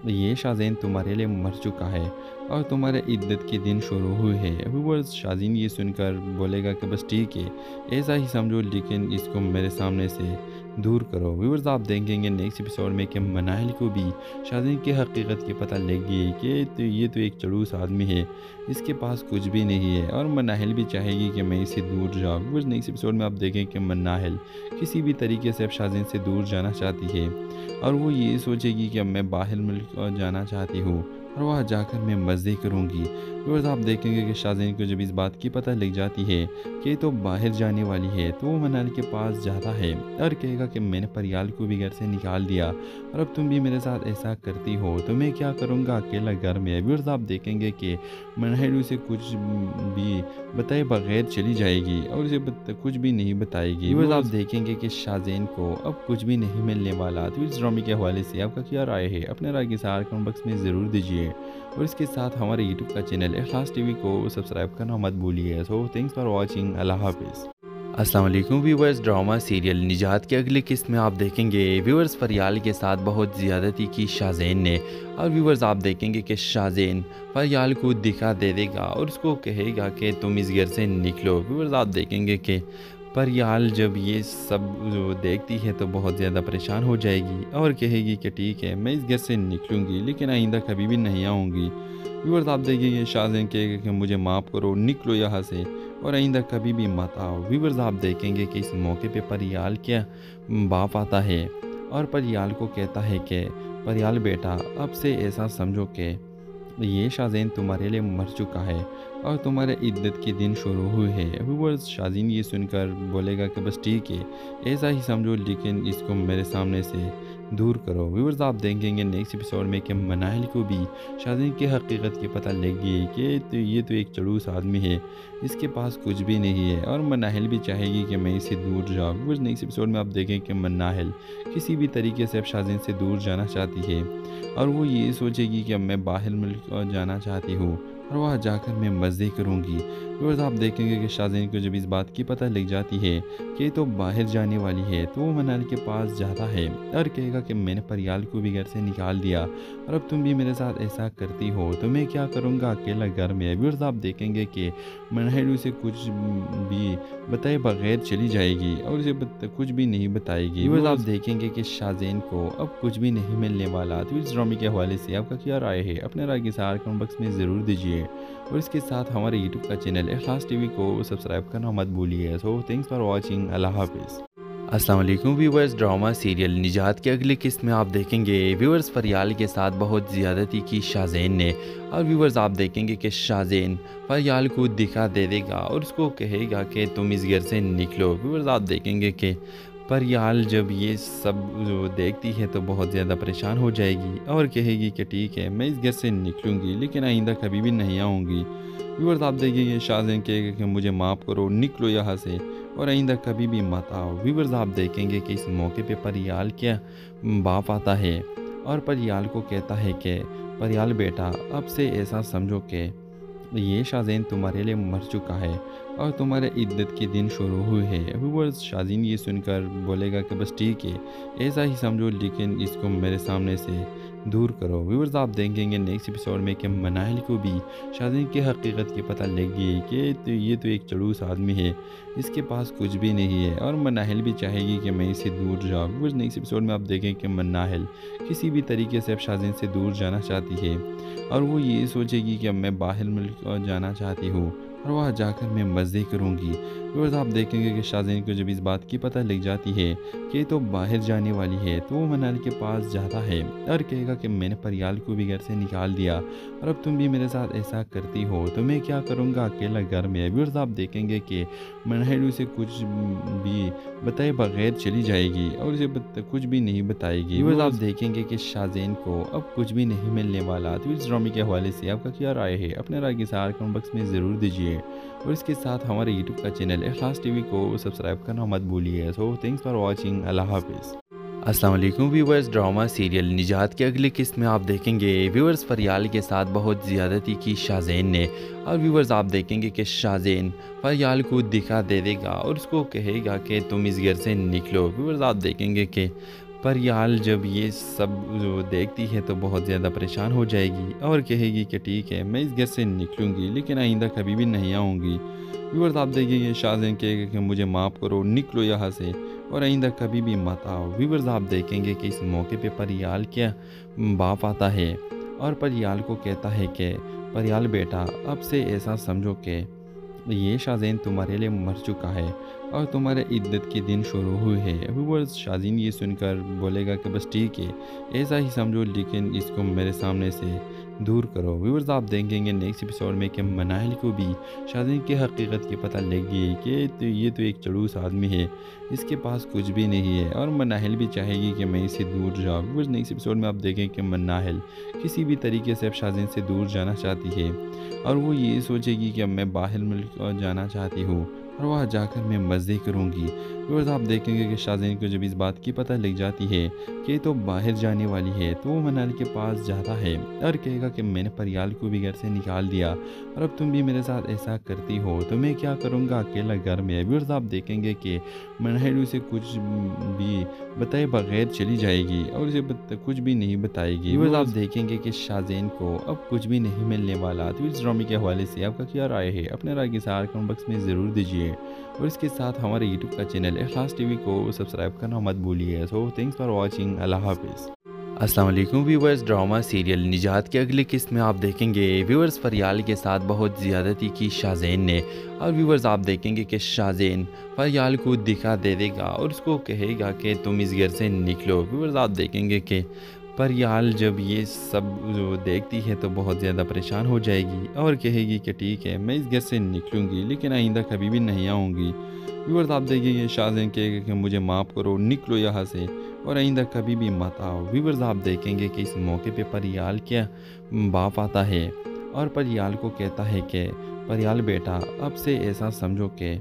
ये शाज़ेन तुम्हारे लिए मर चुका है और तुम्हारे इद्दत के दिन शुरू हुए हैं। व्यूअर्स, शाज़ीन ये सुनकर बोलेगा कि बस ठीक है, ऐसा ही समझो, लेकिन इसको मेरे सामने से दूर करो। व्यूअर्स, आप देखेंगे नेक्स्ट एपिसोड में कि मनाहिल को भी शाज़ीन की हकीकत की पता लग गई कि ये तो एक चड़ूस आदमी है, इसके पास कुछ भी नहीं है, और मनाहिल भी चाहेगी कि मैं इससे दूर जाऊँ। व्यूअर्स, नेक्स्ट एपिसोड में आप देखें कि मनाहिल किसी भी तरीके से अब शाज़ीन से दूर जाना चाहती है, और वो ये सोचेगी कि अब मैं बाहर मुल्क जाना चाहती हूँ और वहाँ जाकर मैं मज़े करूँगी। व्यूअर्स, आप देखेंगे कि शाज़ीन को जब इस बात की पता लग जाती है कि तो बाहर जाने वाली है, तो वो मनाहिल के पास जाता है और कहेगा कि मैंने परियाल को भी घर से निकाल दिया और अब तुम भी मेरे साथ ऐसा करती हो तो मैं क्या करूँगा अकेला घर में। व्यूअर्स, आप देखेंगे कि मनाहिल उसे कुछ भी बताए बगैर चली जाएगी और उसे कुछ भी नहीं बताएगी। व्यूअर्स, आप देखेंगे कि शाज़ीन को अब कुछ भी नहीं मिलने वाला। तो इस ड्रामे के हवाले से आपका क्या राय है, अपने राय के साथ कमेंट बॉक्स में ज़रूर दीजिए, और इसके साथ हमारे यूट्यूब का चैनल इखलास टीवी को सब्सक्राइब करना मत भूलिए। So thanks for watching. अल्लाह हाफिज़। अस्सलाम वालेकुम व्यूवर्स, ड्रामा सीरियल निजात के अगले किस्त में आप देखेंगे व्यूवर्स फरियाल के साथ बहुत ज़्यादती की शाज़ीन ने, और व्यूवर्स आप देखेंगे कि शाज़ीन फरियाल को दिखा दे देगा और उसको कहेगा कि तुम इस घर से निकलो। व्यूवर्स, आप देखेंगे कि परियाल जब ये सब देखती है तो बहुत ज़्यादा परेशान हो जाएगी और कहेगी कि ठीक है, मैं इस घर से निकलूँगी लेकिन आइंदा कभी भी नहीं आऊँगी। व्यूअर्स, आप देखिए शाज़ीन कहेगा कि मुझे माफ़ करो, निकलो यहाँ से और आइंदा कभी भी मत आओ। व्यूअर्स, आप देखेंगे कि इस मौके पे परियाल क्या बाप आता है और परियाल को कहता है कि परियाल बेटा, अब से ऐसा समझो कि ये शाज़ीन तुम्हारे लिए मर चुका है और तुम्हारे इद्दत के दिन शुरू हुए हैं। व्यूअर्स, शाज़ीन ये सुनकर बोलेगा कि बस ठीक है, ऐसा ही समझो, लेकिन इसको मेरे सामने से दूर करो। व्यूअर्स, आप देखेंगे नेक्स्ट एपिसोड में कि मनाहिल को भी शाज़ीन की हकीकत की पता लग गई कि ये तो एक चड़ूस आदमी है, इसके पास कुछ भी नहीं है, और मनाहिल भी चाहेगी कि मैं इससे दूर जाऊँ। व्यूअर्स, नेक्स्ट एपिसोड में आप देखें कि मनाहिल किसी भी तरीके से अब शाज़ीन से दूर जाना चाहती है, और वो ये सोचेगी कि अब मैं बाहर मुल्क जाना चाहती हूँ और वहाँ जाकर मैं मज़े करूँगी। व्यूअर्स, आप देखेंगे कि शाज़ीन को जब इस बात की पता लग जाती है कि तो बाहर जाने वाली है, तो वो मनाहिल के पास जाता है और कहेगा कि मैंने परियाल को भी घर से निकाल दिया और अब तुम भी मेरे साथ ऐसा करती हो तो मैं क्या करूँगा अकेला घर में। व्यूअर्स, आप देखेंगे कि मनाहिल उसे कुछ भी बताए बगैर चली जाएगी और उसे कुछ भी नहीं बताएगी। व्यूअर्स, आप देखेंगे कि शाज़ीन को अब कुछ भी नहीं मिलने वाला। तो इस ड्रामे के हवाले से आपका क्या राय है, अपने राय के साथ कमेंट बॉक्स में ज़रूर दीजिए, और इसके साथ हमारे यूट्यूब का चैनल इखलास टीवी को सब्सक्राइब करना मत भूलिए। So thanks for watching. अल्लाह हाफिज़। अस्सलाम वालेकुम व्यूवर्स, ड्रामा सीरियल निजात के अगले किस्त में आप देखेंगे व्यूवर्स फरियाल के साथ बहुत ज़्यादती की शाज़ीन ने, और व्यूवर्स आप देखेंगे कि शाज़ीन फरियाल को दिखा दे देगा और उसको कहेगा कि तुम इस घर से निकलो। व्यूवर्स, आप देखेंगे कि परियाल जब ये सब देखती है तो बहुत ज़्यादा परेशान हो जाएगी और कहेगी कि ठीक है, मैं इस घर से निकलूँगी लेकिन आइंदा कभी भी नहीं आऊँगी। व्यूअर्स, आप देखिए शाज़ीन कहेगा कि मुझे माफ़ करो, निकलो यहाँ से और आइंदा कभी भी मत आओ। व्यूअर्स, आप देखेंगे कि इस मौके पे परियाल क्या बाप आता है और परियाल को कहता है कि परियाल बेटा, अब से ऐसा समझो कि ये शाज़ीन तुम्हारे लिए मर चुका है और तुम्हारे इद्दत के दिन शुरू हुए हैं। व्यूअर्स, शाज़ीन ये सुनकर बोलेगा कि बस ठीक है, ऐसा ही समझो, लेकिन इसको मेरे सामने से दूर करो। व्यूअर्स, आप देखेंगे नेक्स्ट एपिसोड में कि मनाहिल को भी शाज़ीन की हकीकत की पता लग गई कि ये तो एक चड़ूस आदमी है, इसके पास कुछ भी नहीं है, और मनाहिल भी चाहेगी कि मैं इससे दूर जाऊँ। व्यूअर्स, नेक्स्ट एपिसोड में आप देखें कि मनाहिल किसी भी तरीके से अब शाज़ीन से दूर जाना चाहती है, और वो ये सोचेगी कि अब मैं बाहर मुल्क जाना चाहती हूँ और वहाँ जाकर मैं मज़े करूँगी। व्यूअर्स, आप देखेंगे कि शाज़ीन को जब इस बात की पता लग जाती है कि तो बाहर जाने वाली है, तो वो मनाहिल के पास जाता है और कहेगा कि मैंने परियाल को भी घर से निकाल दिया और अब तुम भी मेरे साथ ऐसा करती हो तो मैं क्या करूँगा अकेला घर में। व्यूअर्स, आप देखेंगे कि मनाहिल उसे कुछ भी बताए बगैर चली जाएगी और उसे कुछ भी नहीं बताएगी। व्यूअर्स, आप देखेंगे कि शाज़ीन को अब कुछ भी नहीं मिलने वाला। तो इस ड्रामे के हवाले से आपका क्या राय है, अपने राय के साथ कमेंट बॉक्स में ज़रूर दीजिए, और इसके साथ हमारे यूट्यूब का चैनल इखलास टीवी को सब्सक्राइब करना मत भूलिए। So thanks for watching. अल्लाह हाफिज़। अस्सलाम वालेकुम व्यूवर्स, ड्रामा सीरियल निजात के अगले किस्त में आप देखेंगे व्यूवर्स फरियाल के साथ बहुत ज़्यादती की शाज़ीन ने, और व्यूवर्स आप देखेंगे कि शाज़ीन फरियाल को दिखा दे देगा और उसको कहेगा कि तुम इस घर से निकलो। व्यूवर्स, आप देखेंगे कि परियाल जब ये सब जो देखती है तो बहुत ज़्यादा परेशान हो जाएगी और कहेगी कि ठीक है, मैं इस घर से निकलूँगी लेकिन आइंदा कभी भी नहीं आऊँगी। व्यूअर्स आप देखेंगे शाहज़ैन कहेगा कि मुझे माफ़ करो, निकलो यहाँ से और आइंदा कभी भी मत आओ। व्यूअर्स आप देखेंगे कि इस मौके पे परियाल क्या बाप आता है और परियाल को कहता है कि परियाल बेटा, अब से ऐसा समझो कि ये शाहज़ैन तुम्हारे लिए मर चुका है और तुम्हारे इद्दत के दिन शुरू हुए हैं। व्यूअर्स शाहज़ैन ये सुनकर बोलेगा कि बस ठीक है, ऐसा ही समझो लेकिन इसको मेरे सामने से दूर करो। व्यूअर्स आप देखेंगे नेक्स्ट एपिसोड में कि मनाहिल को भी शाहज़ैन की हकीकत की पता लग गई कि ये तो एक चड़ूस आदमी है, इसके पास कुछ भी नहीं है और मनाहिल भी चाहेगी कि मैं इससे दूर जाऊँ। व्यूअर्स नेक्स्ट एपिसोड में आप देखें कि मनाहिल किसी भी तरीके से अब शाहज़ैन से दूर जाना चाहती है और वो ये सोचेगी कि अब मैं बाहर मुल्क जाना चाहती हूँ और वहाँ जाकर मैं मज़े करूँगी। व्यूअर्स आप देखेंगे कि शाहज़ैन को जब इस बात की पता लग जाती है कि तो बाहर जाने वाली है तो वो मनाहिल के पास जाता है और कहेगा कि मैंने परियाल को भी घर से निकाल दिया और अब तुम भी मेरे साथ ऐसा करती हो तो मैं क्या करूँगा अकेला घर में। व्यूअर्स आप देखेंगे कि मनाहिल उसे कुछ भी बताए बगैर चली जाएगी और उसे कुछ भी नहीं बताएगी। व्यूअर्स आप देखेंगे कि शाहज़ैन को अब कुछ भी नहीं मिलने वाला। तो इस ड्रामे के हवाले से आपका क्या राय है, अपने राय के साथ कमेंट बॉक्स में ज़रूर दीजिए और इसके साथ हमारे यूट्यूब का चैनल इखलास टीवी को सब्सक्राइब करना मत भूलिए। सो थैंक्स फॉर वॉचिंग, अल्लाह हाफिज़। अस्सलाम वालेकुम व्यूअर्स, ड्रामा सीरियल निजात की अगली किस्त में आप देखेंगे व्यूअर्स फरियाल के साथ बहुत ज़्यादती की शाहज़ैन ने और व्यूअर्स आप देखेंगे कि शाहज़ैन फरियाल को दिखा दे देगा और उसको कहेगा कि तुम इस घर से निकलो। व्यूअर्स आप देखेंगे कि परियाल जब ये सब जो देखती है तो बहुत ज़्यादा परेशान हो जाएगी और कहेगी कि ठीक है, मैं इस घर से निकलूँगी लेकिन आइंदा कभी भी नहीं आऊँगी। व्यूअर्स आप देखेंगे शाहज़ैन कहेगा कि मुझे माफ़ करो, निकलो यहाँ से और आइंदा कभी भी मत आओ। व्यूअर्स आप देखेंगे कि इस मौके पे परियाल क्या बाप आता है और परियाल को कहता है कि परियाल बेटा, अब से ऐसा समझो कि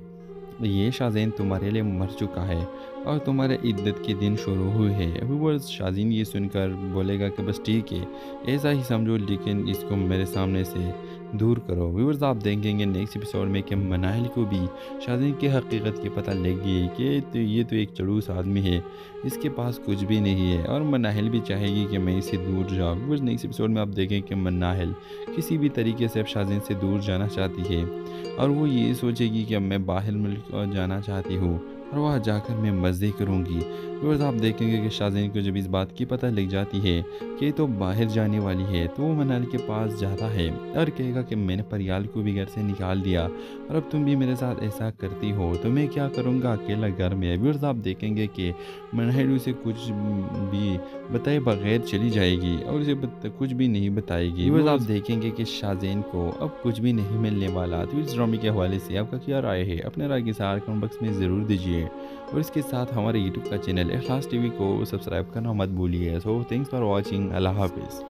ये शाहज़ैन तुम्हारे लिए मर चुका है और तुम्हारे इद्दत के दिन शुरू हुए हैं। व्यूअर्स शाहज़ैन ये सुनकर बोलेगा कि बस ठीक है, ऐसा ही समझो लेकिन इसको मेरे सामने से दूर करो। व्यूअर्स आप देखेंगे नेक्स्ट एपिसोड में कि मनाहिल को भी शाहज़ैन की हकीकत की पता लग गई कि ये तो एक चड़ूस आदमी है, इसके पास कुछ भी नहीं है और मनाहिल भी चाहेगी कि मैं इससे दूर जाऊँ। व्यूअर्स नेक्स्ट एपिसोड में आप देखें कि मनाहिल किसी भी तरीके से अब शाहज़ैन से दूर जाना चाहती है और वो ये सोचेगी कि अब मैं बाहर मुल्क जाना चाहती हूँ और वहाँ जाकर मैं मज़े करूँगी। व्यूअर्स आप देखेंगे कि शाहज़ैन को जब इस बात की पता लग जाती है कि तो बाहर जाने वाली है तो वो मनाहिल के पास जाता है और कहेगा कि मैंने परियाल को भी घर से निकाल दिया और अब तुम भी मेरे साथ ऐसा करती हो तो मैं क्या करूँगा अकेला घर में। व्यूअर्स आप देखेंगे कि मनाहिल उसे कुछ भी बताए बगैर चली जाएगी और उसे कुछ भी नहीं बताएगी। व्यूअर्स आप देखेंगे कि शाहज़ैन को अब कुछ भी नहीं मिलने वाला। तो इस ड्रामे के हवाले से आपका क्या राय है, अपने राय के साथ कमेंट बॉक्स में ज़रूर दीजिए और इसके साथ हमारे यूट्यूब का चैनल इखलास टीवी को सब्सक्राइब करना मत भूलिए। सो थैंक्स फॉर वॉचिंग, अल्लाह हाफिज़।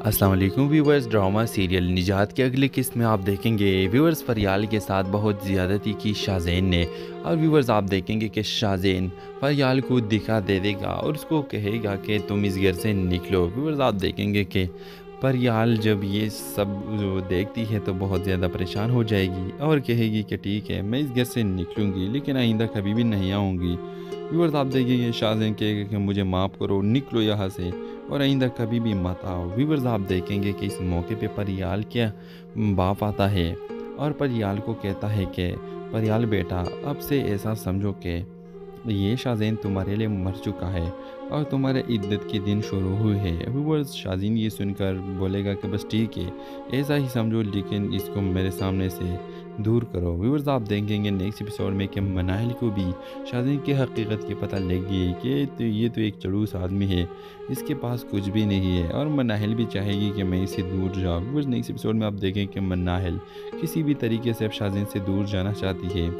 अस्सलाम वालेकुम व्यूअर्स, ड्रामा सीरियल निजात की अगली किस्त में आप देखेंगे व्यूअर्स फरियाल के साथ बहुत ज़्यादती की शाहज़ैन ने और व्यूअर्स आप देखेंगे कि शाहज़ैन फरियाल को दिखा दे देगा और उसको कहेगा कि तुम इस घर से निकलो। व्यूअर्स आप देखेंगे कि परियाल जब ये सब जो देखती है तो बहुत ज़्यादा परेशान हो जाएगी और कहेगी कि ठीक है, मैं इस घर से निकलूँगी लेकिन आइंदा कभी भी नहीं आऊँगी। व्यूअर्स आप देखेंगे शाहज़ैन कहेगा कि मुझे माफ़ करो, निकलो यहाँ से और आइंदा कभी भी मत आओ। व्यूअर्स आप देखेंगे कि इस मौके पे परियाल क्या बाप आता है और परियाल को कहता है कि परियाल बेटा, अब से ऐसा समझो कि ये शाहज़ैन तुम्हारे लिए मर चुका है और तुम्हारे इद्दत के दिन शुरू हुए हैं। व्यूअर्स शाहज़ैन ये सुनकर बोलेगा कि बस ठीक है, ऐसा ही समझो लेकिन इसको मेरे सामने से दूर करो। व्यूअर्स आप देखेंगे नेक्स्ट एपिसोड में कि मनाहिल को भी शाहज़ैन की हकीकत की पता लग गई कि ये तो एक चड़ूस आदमी है, इसके पास कुछ भी नहीं है और मनाहिल भी चाहेगी कि मैं इससे दूर जाऊँ। व्यूअर्स नेक्स्ट एपिसोड में आप देखें कि मनाहिल किसी भी तरीके से अब शाहज़ैन से दूर जाना चाहती है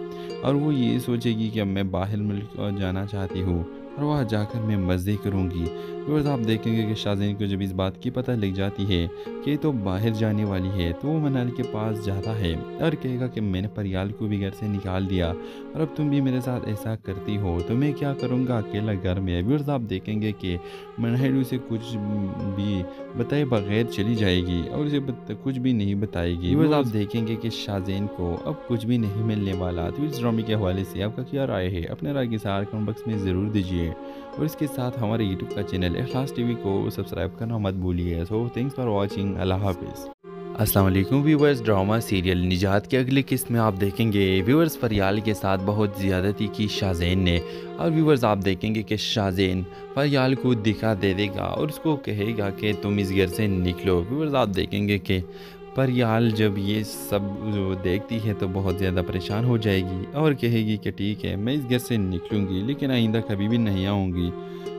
और वो ये सोचेगी कि अब मैं बाहर मुल्क जाना चाहती हूँ और वहाँ जाकर मैं मज़े करूँगी। व्यूअर्स आप देखेंगे कि शाहज़ैन को जब इस बात की पता लग जाती है कि तो बाहर जाने वाली है तो वो मनाहिल के पास जाता है और कहेगा कि मैंने परियाल को भी घर से निकाल दिया और अब तुम भी मेरे साथ ऐसा करती हो तो मैं क्या करूँगा अकेला घर में। व्यूअर्स आप देखेंगे कि मनाहिल उसे कुछ भी बताए बगैर चली जाएगी और उसे कुछ भी नहीं बताएगी। व्यूअर्स आप देखेंगे कि शाहज़ैन को अब कुछ भी नहीं मिलने वाला। तो इस ड्रामे के हवाले से आपका क्या राय है, अपने राय के साथ कमेंट बॉक्स में ज़रूर दीजिए दीजिए और इसके साथ हमारे यूट्यूब का चैनल इखलास टीवी को सब्सक्राइब करना मत भूलिए। So thanks for watching. अल्लाह हाफिज़। अस्सलाम वालेकुम व्यूवर्स, ड्रामा सीरियल निजात की अगली किस्त में आप देखेंगे व्यूवर्स फरियाल के साथ बहुत ज़्यादती की शाज़ेन ने। और व्यूवर्स आप देखेंगे कि शाज़ेन फरियाल को दिखा दे देगा और उसको कहेगा कि तुम इस घर से निकलो। व्यूवर्स आप देखेंगे कि फरियाल जब ये सब देखती है तो बहुत ज़्यादा परेशान हो जाएगी और कहेगी कि ठीक है, मैं इस घर से निकलूँगी लेकिन आइंदा कभी भी नहीं आऊँगी।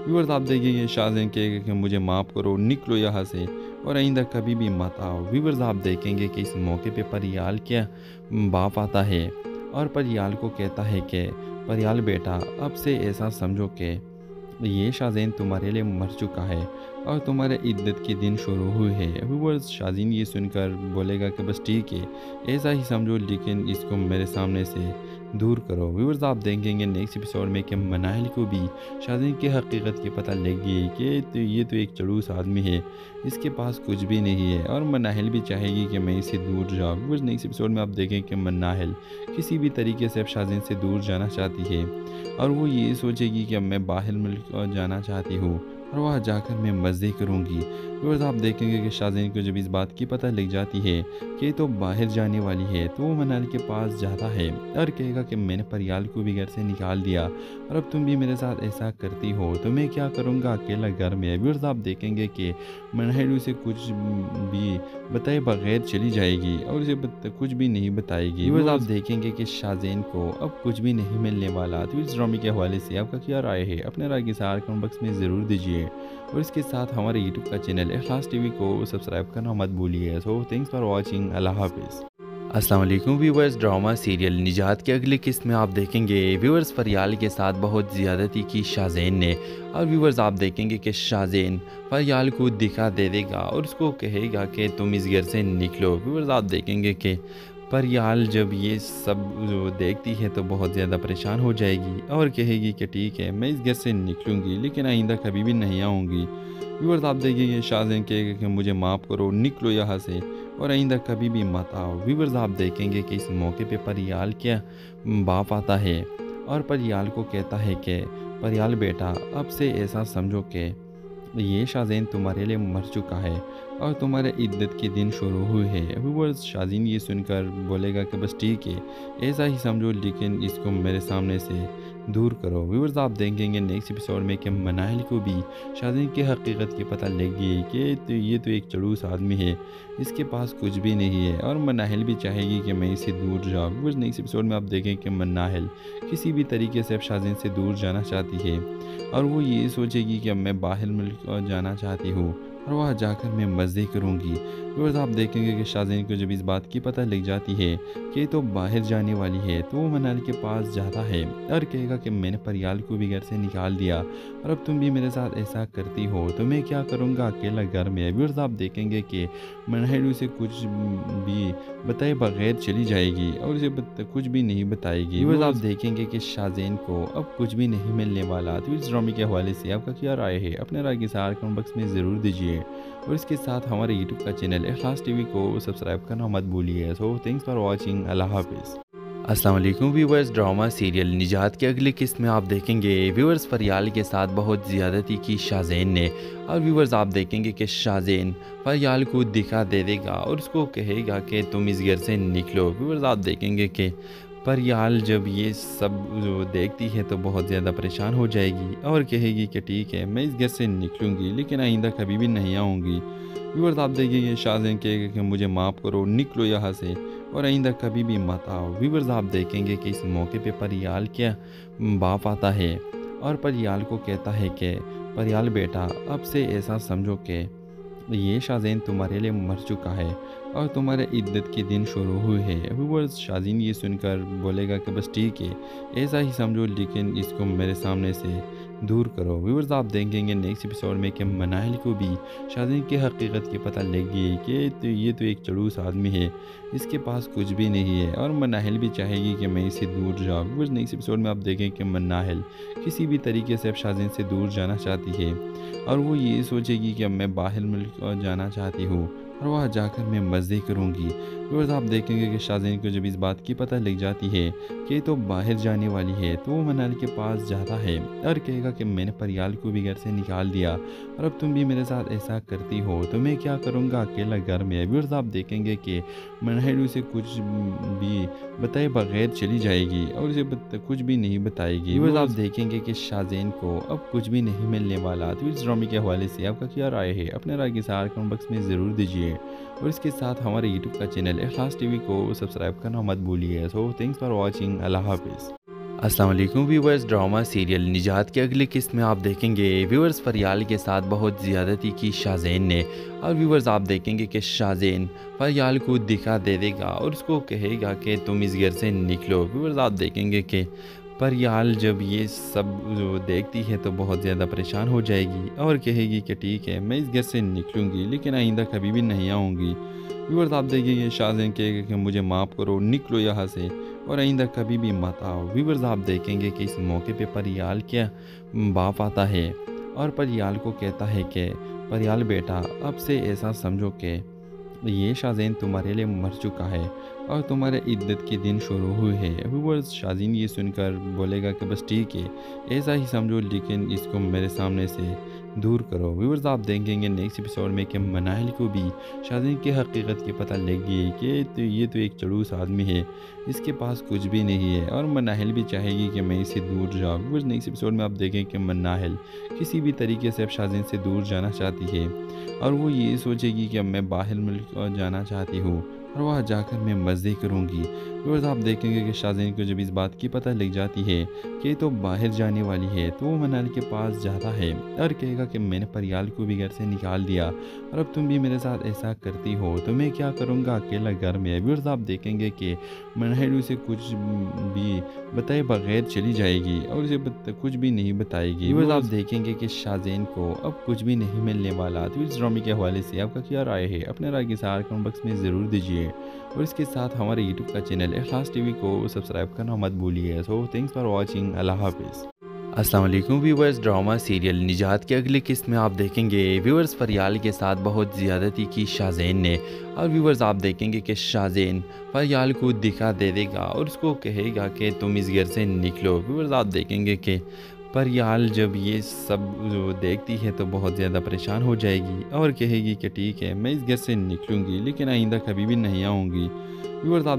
व्यूवर्स आप देखेंगे शाज़ेन कहेगा कि मुझे माफ़ करो, निकलो यहाँ से और आइंदा कभी भी मत आओ। व्यूवर्स आप देखेंगे कि इस मौके पे परियाल क्या बाप आता है और परियाल को कहता है कि परियाल बेटा, अब से ऐसा समझो कि ये शाज़ेन तुम्हारे लिए मर चुका है और तुम्हारे इद्दत के दिन शुरू हुए हैं। व्यूवर्स शाज़ीन ये सुनकर बोलेगा कि बस ठीक है, ऐसा ही समझो लेकिन इसको मेरे सामने से दूर करो। व्यूवर्स आप देखेंगे नेक्स्ट एपिसोड में कि मनाहिल को भी शाज़ीन की हकीकत की पता लग गई कि ये तो एक चड़ूस आदमी है, इसके पास कुछ भी नहीं है और मनाहिल भी चाहेगी कि मैं इससे दूर जाऊँ। व्यूवर्स नेक्स्ट एपिसोड में आप देखें कि मनाहिल किसी भी तरीके से अब शाज़ीन से दूर जाना चाहती है और वो ये सोचेगी कि अब मैं बाहर मुल्क जाना चाहती हूँ और वहाँ जाकर मैं मज़े करूँगी। व्यूअर्स आप देखेंगे कि शाज़ीन को जब इस बात की पता लग जाती है कि तो बाहर जाने वाली है तो वो मनाहिल के पास जाता है और कहेगा कि मैंने परियाल को भी घर से निकाल दिया और अब तुम भी मेरे साथ ऐसा करती हो तो मैं क्या करूँगा अकेला घर में। व्यूअर्स आप देखेंगे कि मनाहिल उसे कुछ भी बताए बगैर चली जाएगी और उसे कुछ भी नहीं बताएगी। व्यूअर्स आप देखेंगे कि शाज़ीन को अब कुछ भी नहीं मिलने वाला। तो इस ड्रामे के हवाले से आपका क्या राय है, अपने राय के साथ कमेंट बॉक्स में ज़रूर दीजिए और इसके साथ हमारे यूट्यूब का चैनल इखलास टीवी को सब्सक्राइब करना मत भूलिए। So thanks for watching. अल्लाह हाफिज़। अस्सलाम वालेकुम व्यूवर्स, ड्रामा सीरियल निजात की अगली किस्त में आप देखेंगे व्यूवर्स फरियाल के साथ बहुत ज़्यादती की शाज़ेन ने। और व्यूवर्स आप देखेंगे कि शाज़ेन फरियाल को दिखा दे देगा और उसको कहेगा कि तुम इस घर से निकलो। व्यूवर्स आप देखेंगे कि परियाल जब ये सब देखती है तो बहुत ज़्यादा परेशान हो जाएगी और कहेगी कि ठीक है, मैं इस घर से निकलूँगी लेकिन आइंदा कभी भी नहीं आऊँगी। व्यूअर्स आप देखेंगे शाज़ीन कहेगा कि मुझे माफ़ करो, निकलो यहाँ से और आइंदा कभी भी मत आओ। व्यूअर्स आप देखेंगे कि इस मौके पे परियाल क्या बाप आता है और परियाल को कहता है कि परियाल बेटा, अब से ऐसा समझो कि ये शाज़ीन तुम्हारे लिए मर चुका है और तुम्हारे इद्दत के दिन शुरू हुए हैं। व्यूअर्स शाज़ीन ये सुनकर बोलेगा कि बस ठीक है, ऐसा ही समझो लेकिन इसको मेरे सामने से दूर करो। व्यूअर्स आप देखेंगे नेक्स्ट एपिसोड में कि मनाहिल को भी शाज़ीन की हकीकत की पता लग गई कि ये तो एक चड़ूस आदमी है, इसके पास कुछ भी नहीं है और मनाहिल भी चाहेगी कि मैं इससे दूर जाऊँ। व्यूअर्स नेक्स्ट एपिसोड में आप देखें कि मनाहिल किसी भी तरीके से अब शाज़ीन से दूर जाना चाहती है और वो ये सोचेगी कि अब मैं बाहर मुल्क जाना चाहती हूँ और वहाँ जाकर मैं मज़े करूँगी। व्यूअर्स आप देखेंगे कि शाज़ीन को जब इस बात की पता लग जाती है कि तो बाहर जाने वाली है तो वो मनाहिल के पास जाता है और कहेगा कि मैंने परियाल को भी घर से निकाल दिया और अब तुम भी मेरे साथ ऐसा करती हो तो मैं क्या करूँगा अकेला घर में। व्यूअर्स आप देखेंगे कि मनाहिल उसे कुछ भी बताए बगैर चली जाएगी और उसे कुछ भी नहीं बताएगी। व्यूअर्स आप देखेंगे कि शाज़ीन को अब कुछ भी नहीं मिलने वाला। तो इस ड्रामे के हवाले से आपका क्या राय है, अपने राय के साथ कमेंट बॉक्स में ज़रूर दीजिए और इसके साथ हमारे यूट्यूब का चैनल इखलास टीवी को सब्सक्राइब करना मत भूलिए। So thanks for watching. अल्लाह हाफिज़। अस्सलाम वालेकुम व्यूवर्स, ड्रामा सीरियल निजात की अगली किस्त में आप देखेंगे व्यूवर्स फरियाल के साथ बहुत ज़्यादती की शाज़ेन ने। और व्यूवर्स आप देखेंगे कि शाज़ेन फरियाल को दिखा दे देगा और उसको कहेगा कि तुम इस घर से निकलो। व्यूवर्स आप देखेंगे कि परियाल जब ये सब देखती है तो बहुत ज़्यादा परेशान हो जाएगी और कहेगी कि ठीक है, मैं इस घर से निकलूँगी लेकिन आइंदा कभी भी नहीं आऊँगी। व्यूअर्स आप देखेंगे शाज़ीन कहेगा कि मुझे माफ़ करो, निकलो यहाँ से और आइंदा कभी भी मत आओ। व्यूअर्स आप देखेंगे कि इस मौके पे परियाल क्या बाप आता है और परियाल को कहता है कि परियाल बेटा, अब से ऐसा समझो कि ये शाज़ीन तुम्हारे लिए मर चुका है और तुम्हारे इद्दत के दिन शुरू हुए हैं। व्यूअर्स शाज़ीन ये सुनकर बोलेगा कि बस ठीक है, ऐसा ही समझो लेकिन इसको मेरे सामने से दूर करो। व्यूअर्स आप देखेंगे नेक्स्ट एपिसोड में कि मनाहिल को भी शाज़ीन की हकीकत की पता लग गई कि ये तो एक चड़ूस आदमी है, इसके पास कुछ भी नहीं है और मनाहिल भी चाहेगी कि मैं इससे दूर जाऊँ। व्यूअर्स नेक्स्ट एपिसोड में आप देखें कि मनाहिल किसी भी तरीके से अब शाज़ीन से दूर जाना चाहती है और वो ये सोचेगी कि अब मैं बाहर मुल्क जाना चाहती हूँ और वहाँ जाकर मैं मज़े करूँगी। व्यूअर्स आप देखेंगे कि शाज़ेन को जब इस बात की पता लग जाती है कि ये तो बाहर जाने वाली है, तो वो मनाली के पास जाता है और कहेगा कि मैंने परियाल को भी घर से निकाल दिया और अब तुम भी मेरे साथ ऐसा करती हो तो मैं क्या करूँगा अकेला घर में। व्यूअर्स आप देखेंगे कि मनाली उसे कुछ भी बताए बगैर चली जाएगी और उसे कुछ भी नहीं बताएगी। व्यूअर्स आप देखेंगे कि शाज़ेन को अब कुछ भी नहीं मिलने वाला। तो इस ड्रामे के हवाले से आपका क्या राय है, अपने राय के साथ कमेंट बॉक्स में ज़रूर दीजिए और इसके साथ हमारे यूट्यूब का चैनल इखलास टीवी को सब्सक्राइब करना मत भूलिए। सो थैंक्स फॉर वॉचिंग, अल्लाह हाफिज़। अस्सलाम वालेकुम व्यूवर्स, ड्रामा सीरियल निजात की अगली किस्त में आप देखेंगे व्यूवर्स फरियाल के साथ बहुत ज़्यादती की शाज़ेन ने। और व्यूवर्स आप देखेंगे कि शाज़ेन फरियाल को दिखा दे देगा और उसको कहेगा कि तुम इस घर से निकलो। व्यूवर्स आप देखेंगे कि फरियाल जब ये सब देखती है तो बहुत ज़्यादा परेशान हो जाएगी और कहेगी कि ठीक है मैं इस घर से निकलूँगी लेकिन आइंदा कभी भी नहीं आऊँगी। व्यूवर्स आप देखेंगे शाज़ेन कहेगा कि मुझे माफ़ करो, निकलो यहाँ से और आइंदा कभी भी मत आओ। व्यूवर्स आप देखेंगे कि इस मौके पे परियाल क्या बाप आता है और परियाल को कहता है कि परियाल बेटा अब से ऐसा समझो कि ये शाज़ेन तुम्हारे लिए मर चुका है और तुम्हारे इद्दत के दिन शुरू हुए हैं। व्यूवर्स शाज़ेन ये सुनकर बोलेगा कि बस ठीक है ऐसा ही समझो लेकिन इसको मेरे सामने से दूर करो। व्यूवर्स आप देखेंगे नेक्स्ट एपिसोड में कि मनाहिल को भी शाज़ेन की हकीकत की पता लग गई कि ये तो एक चड़ूस आदमी है, इसके पास कुछ भी नहीं है और मनाहिल भी चाहेगी कि मैं इससे दूर जाऊँ। व्यूवर्स नेक्स्ट एपिसोड में आप देखें कि मनाहिल किसी भी तरीके से अब शाज़ेन से दूर जाना चाहती है और वो ये सोचेगी कि अब मैं बाहर मुल्क जाना चाहती हूँ और वहाँ जाकर मैं मज़े करूँगी। व्यूअर्स आप देखेंगे कि शाज़ेन को जब इस बात की पता लग जाती है कि ये तो बाहर जाने वाली है, तो वो मनाली के पास जाता है और कहेगा कि मैंने परियाल को भी घर से निकाल दिया और अब तुम भी मेरे साथ ऐसा करती हो तो मैं क्या करूँगा अकेला घर में। व्यूअर्स आप देखेंगे कि मनाली उसे कुछ भी बताए बगैर चली जाएगी और उसे कुछ भी नहीं बताएगी। व्यूअर्स आप देखेंगे कि शाज़ेन को अब कुछ भी नहीं मिलने वाला। तो इस ड्रामे के हवाले से आपका क्या राय है, अपने राय के साथ कमेंट बॉक्स में ज़रूर दीजिए और इसके साथ हमारे यूट्यूब का चैनल इखलास टीवी को सब्सक्राइब करना मत भूलिए। सो थैंक्स फॉर वॉचिंग, अल्लाह हाफिज़। अस्सलाम वालेकुम व्यूवर्स, ड्रामा सीरियल निजात की अगली किस्त में आप देखेंगे व्यूवर्स फरियाल के साथ बहुत ज़्यादती की शाज़ेन ने। और व्यूवर्स आप देखेंगे कि शाज़ेन फरियाल को दिखा दे देगा और उसको कहेगा कि तुम इस घर से निकलो। व्यूवर्स आप देखेंगे कि परियाल जब ये सब देखती है तो बहुत ज़्यादा परेशान हो जाएगी और कहेगी कि ठीक है मैं इस घर से निकलूँगी लेकिन आइंदा कभी भी नहीं आऊँगी। व्यूअर्स आप